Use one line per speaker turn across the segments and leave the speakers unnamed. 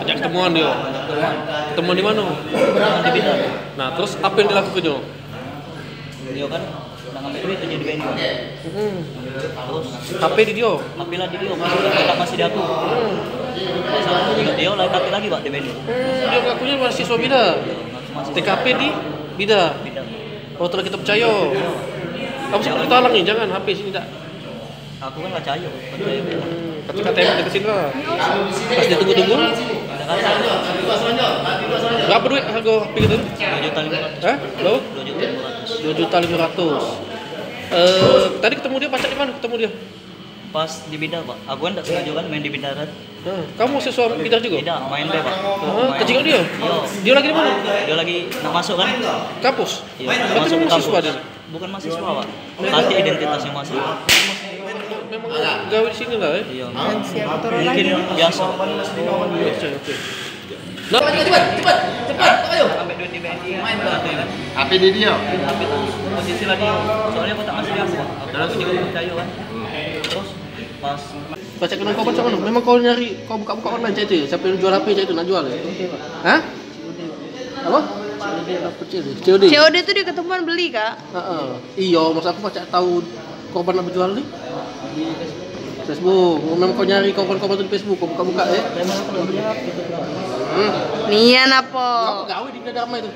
ajak ketemuan dia. Ketemuan di mana?
Di Bidar.
Nah, terus apa yang dilakukannya?
Dia kan udah ngambil duit jadi BNI. Terus
HP di dia.
HP lah di dia, masih diatur. Masalah juga dia lain HP lagi Pak di BNI.
Dia ngakunya mahasiswa Bida. TKP di Bida.
Bidar.
Oh, telah kita percaya. Kamu sempat kita halang nih, jangan HP sini tak.
Aku kan nggak percaya.
Kata KTM dekat sini lah. Pas dia tunggu-tunggu. Berapa duit harga HP gitu?
2.500.000.
Hah? Berapa?
2.500.000.
2.500.000. Tadi ketemu dia pacar di mana? Ketemu dia?
Pas di Bidar Pak. Aku kan nggak sengaja kan main di Bidaran.
Kamu mahasiswa Bidar juga?
Tidak, main deh Pak.
Kecil dia?
Iya.
Dia lagi di mana?
Dia lagi nak masuk kan?
Kampus?
Iya.
Berarti
Masuk
memang
ke
mahasiswa
kampus.
dia?
Bukan mahasiswa Pak. Nanti identitasnya mahasiswa.
Memang gawe di sini lah ya?
Iya.
Mungkin
Mungkin biasa.
Oke. Nah,
Cepat, ayo.
Ambil duit di BNI.
HP di dia.
Tapi terus posisi lagi. Soalnya aku tak masih dia Pak. Aku juga percaya kan. Terus pas
baca kenal kau baca mana? Memang kau nyari, kau buka-buka online cak itu. Siapa yang jual HP cak itu nak jual ya? Hah? Apa? COD.
COD itu dia ketemuan beli kak.
Iya, maksud aku baca tahu korban nak berjual nih. Facebook. Memang kau nyari korban-korban itu di Facebook, kau buka-buka ya?
Nian apa?
Kau gawe di Bidadama itu?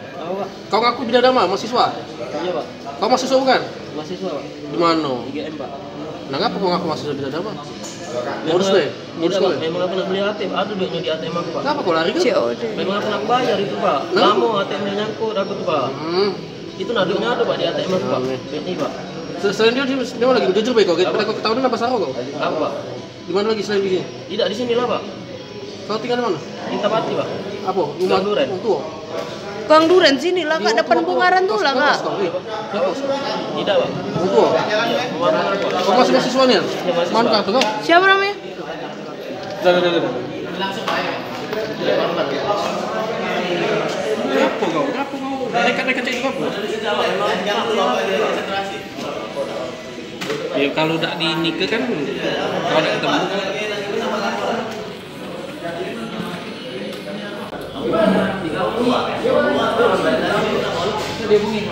Kau ngaku Bidadama, mahasiswa?
iya Pak.
Kau mahasiswa bukan?
Mahasiswa Pak.
Di mana?
IGM Pak.
Nah, ngapa kau ngaku mahasiswa Bidadama? Modus deh? Modus
Tidak, Pak.
deh?
Memang aku nak beli ATM, ada duitnya di ATM aku Pak.
Kenapa kau lari kan?
COD.
Memang aku nak bayar itu Pak.
Nah?
Lama ATM-nya nyangkut aku tuh Pak. Itu nah duitnya ada Pak di ATM aku Pak. BNI Pak.
Selain dia mana lagi? Jujur baik kau, pada kau ketahuan apa salah kau?
Apa Pak?
Di mana lagi selain di sini?
Tidak di sini lah Pak.
Kau tinggal di mana?
Intapati Pak.
Apa?
Gang Duren.
Tua?
Gang Duren sini lah kak, depan Bungaran tuh lah kak.
Tidak Pak.
Tua?
Pewarnaan Pak.
Kau masih mahasiswa nih?
mahasiswa.
Mantap tuh kau?
Siapa namanya?
Dah. Kenapa kau? Nekat-nekat cek itu apa? Ya kalau tak di nikah kan, kalau tak ketemu dia hubungin.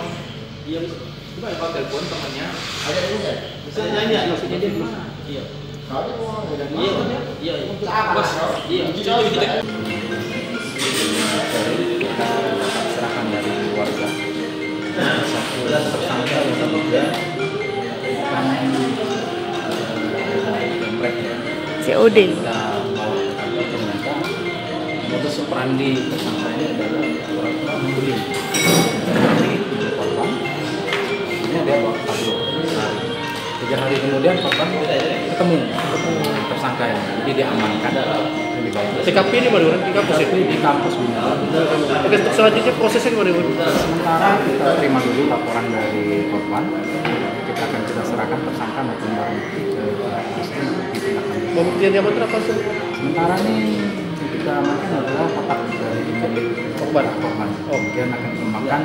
Iya bisa. Coba ya telepon temannya. Ada juga. Bisa nanya, maksudnya dia di mana? Iya. Iya. Bos. Iya. Kita
serahkan dari keluarga. Satu tersangka yang diduga komplek ya.
COD.
Kita mau ketahui ternyata modus operandi tersangka ini adalah pura-pura membeli korban. Ini dia bawa kabur. Nah, 3 hari kemudian korban ketemu tersangka ya. Jadi diamankan.
TKP ini mana? Di kampus itu?
Di kampus benar.
Oke, selanjutnya prosesnya gimana?
Sementara kita terima dulu laporan dari korban. Kita akan coba serahkan tersangka maupun barang bukti ke polisi untuk ditindak lanjut.
Pembuktian yang mana apa sih?
Sementara ini kita amankan adalah kotak dari email korban. Kemudian akan dikembangkan